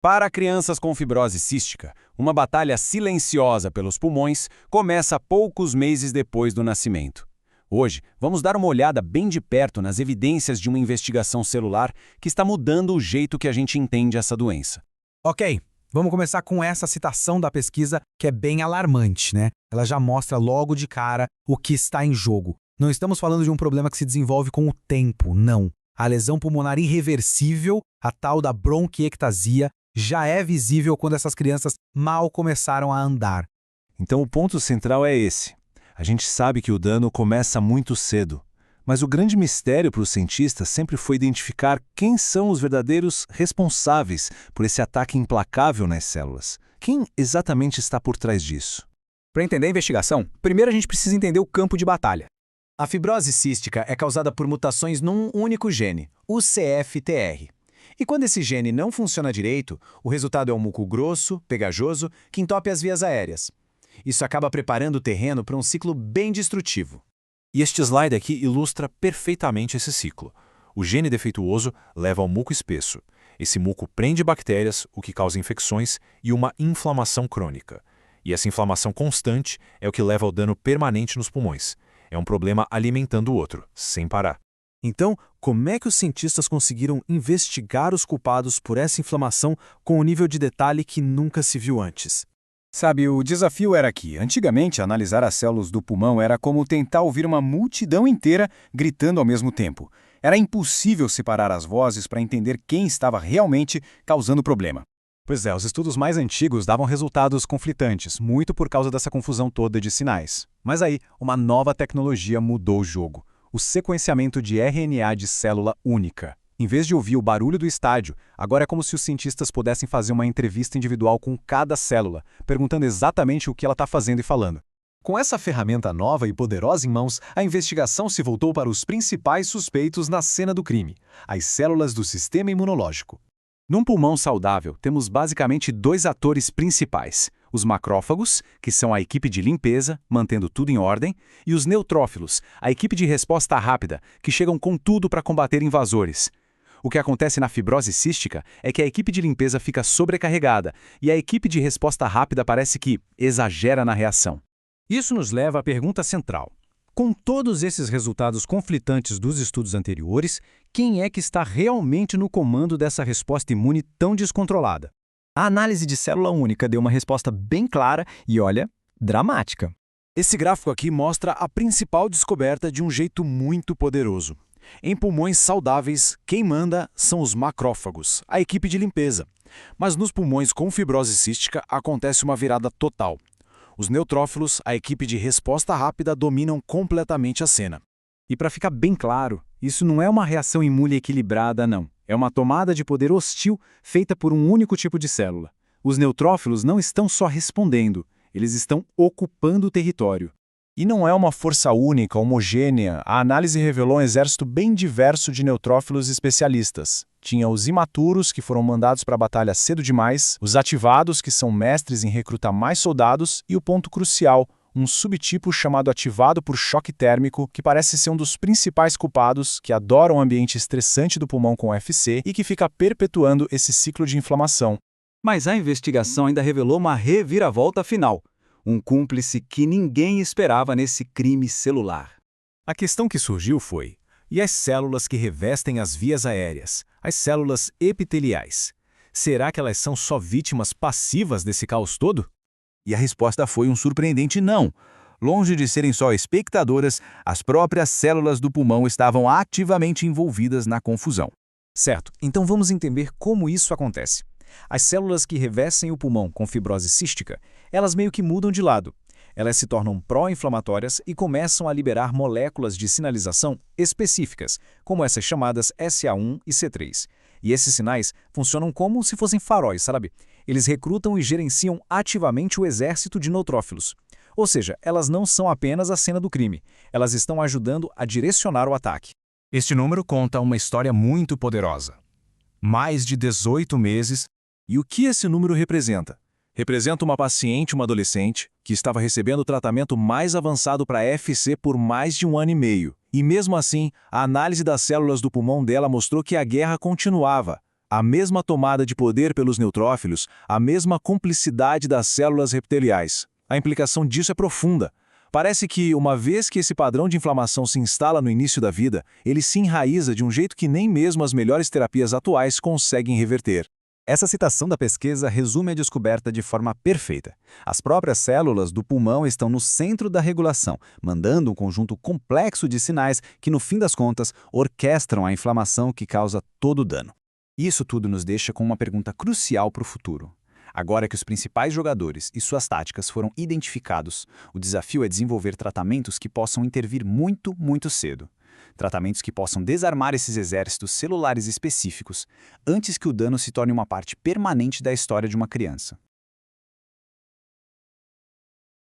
Para crianças com fibrose cística, uma batalha silenciosa pelos pulmões começa poucos meses depois do nascimento. Hoje, vamos dar uma olhada bem de perto nas evidências de uma investigação celular que está mudando o jeito que a gente entende essa doença. Ok, vamos começar com essa citação da pesquisa que é bem alarmante, né? Ela já mostra logo de cara o que está em jogo. Não estamos falando de um problema que se desenvolve com o tempo, não. A lesão pulmonar irreversível, a tal da bronquiectasia, já é visível quando essas crianças mal começaram a andar. Então o ponto central é esse. A gente sabe que o dano começa muito cedo, mas o grande mistério para os cientistas sempre foi identificar quem são os verdadeiros responsáveis por esse ataque implacável nas células. Quem exatamente está por trás disso? Para entender a investigação, primeiro a gente precisa entender o campo de batalha. A fibrose cística é causada por mutações num único gene, o CFTR. E quando esse gene não funciona direito, o resultado é um muco grosso, pegajoso, que entope as vias aéreas. Isso acaba preparando o terreno para um ciclo bem destrutivo. E este slide aqui ilustra perfeitamente esse ciclo. O gene defeituoso leva ao muco espesso. Esse muco prende bactérias, o que causa infecções e uma inflamação crônica. E essa inflamação constante é o que leva ao dano permanente nos pulmões. É um problema alimentando o outro, sem parar. Então, como é que os cientistas conseguiram investigar os culpados por essa inflamação com um nível de detalhe que nunca se viu antes? Sabe, o desafio era que, antigamente, analisar as células do pulmão era como tentar ouvir uma multidão inteira gritando ao mesmo tempo. Era impossível separar as vozes para entender quem estava realmente causando o problema. Pois é, os estudos mais antigos davam resultados conflitantes, muito por causa dessa confusão toda de sinais. Mas aí, uma nova tecnologia mudou o jogo. O sequenciamento de RNA de célula única. Em vez de ouvir o barulho do estádio, agora é como se os cientistas pudessem fazer uma entrevista individual com cada célula, perguntando exatamente o que ela está fazendo e falando. Com essa ferramenta nova e poderosa em mãos, a investigação se voltou para os principais suspeitos na cena do crime, as células do sistema imunológico. Num pulmão saudável, temos basicamente dois atores principais. Os macrófagos, que são a equipe de limpeza, mantendo tudo em ordem, e os neutrófilos, a equipe de resposta rápida, que chegam com tudo para combater invasores. O que acontece na fibrose cística é que a equipe de limpeza fica sobrecarregada e a equipe de resposta rápida parece que exagera na reação. Isso nos leva à pergunta central. Com todos esses resultados conflitantes dos estudos anteriores, quem é que está realmente no comando dessa resposta imune tão descontrolada? A análise de célula única deu uma resposta bem clara e, olha, dramática. Esse gráfico aqui mostra a principal descoberta de um jeito muito poderoso. Em pulmões saudáveis, quem manda são os macrófagos, a equipe de limpeza. Mas nos pulmões com fibrose cística acontece uma virada total. Os neutrófilos, a equipe de resposta rápida, dominam completamente a cena. E para ficar bem claro, isso não é uma reação imune equilibrada, não. É uma tomada de poder hostil feita por um único tipo de célula. Os neutrófilos não estão só respondendo, eles estão ocupando o território. E não é uma força única, homogênea. A análise revelou um exército bem diverso de neutrófilos especialistas. Tinha os imaturos, que foram mandados para a batalha cedo demais, os ativados, que são mestres em recrutar mais soldados, e o ponto crucial, um subtipo chamado ativado por choque térmico, que parece ser um dos principais culpados, que adora um ambiente estressante do pulmão com UFC e que fica perpetuando esse ciclo de inflamação. Mas a investigação ainda revelou uma reviravolta final. Um cúmplice que ninguém esperava nesse crime celular. A questão que surgiu foi: e as células que revestem as vias aéreas, as células epiteliais? Será que elas são só vítimas passivas desse caos todo? E a resposta foi um surpreendente não. Longe de serem só espectadoras, as próprias células do pulmão estavam ativamente envolvidas na confusão. Certo, então vamos entender como isso acontece. As células que revestem o pulmão com fibrose cística, elas meio que mudam de lado. Elas se tornam pró-inflamatórias e começam a liberar moléculas de sinalização específicas, como essas chamadas SA1 e C3. E esses sinais funcionam como se fossem faróis, sabe? Eles recrutam e gerenciam ativamente o exército de neutrófilos. Ou seja, elas não são apenas a cena do crime, elas estão ajudando a direcionar o ataque. Este número conta uma história muito poderosa. Mais de 18 meses. E o que esse número representa? Representa uma paciente, uma adolescente, que estava recebendo o tratamento mais avançado para FC por mais de 1 ano e meio. E mesmo assim, a análise das células do pulmão dela mostrou que a guerra continuava. A mesma tomada de poder pelos neutrófilos, a mesma cumplicidade das células epiteliais. A implicação disso é profunda. Parece que, uma vez que esse padrão de inflamação se instala no início da vida, ele se enraiza de um jeito que nem mesmo as melhores terapias atuais conseguem reverter. Essa citação da pesquisa resume a descoberta de forma perfeita. As próprias células do pulmão estão no centro da regulação, mandando um conjunto complexo de sinais que, no fim das contas, orquestram a inflamação que causa todo o dano. Isso tudo nos deixa com uma pergunta crucial para o futuro. Agora que os principais jogadores e suas táticas foram identificados, o desafio é desenvolver tratamentos que possam intervir muito, muito cedo. Tratamentos que possam desarmar esses exércitos celulares específicos antes que o dano se torne uma parte permanente da história de uma criança.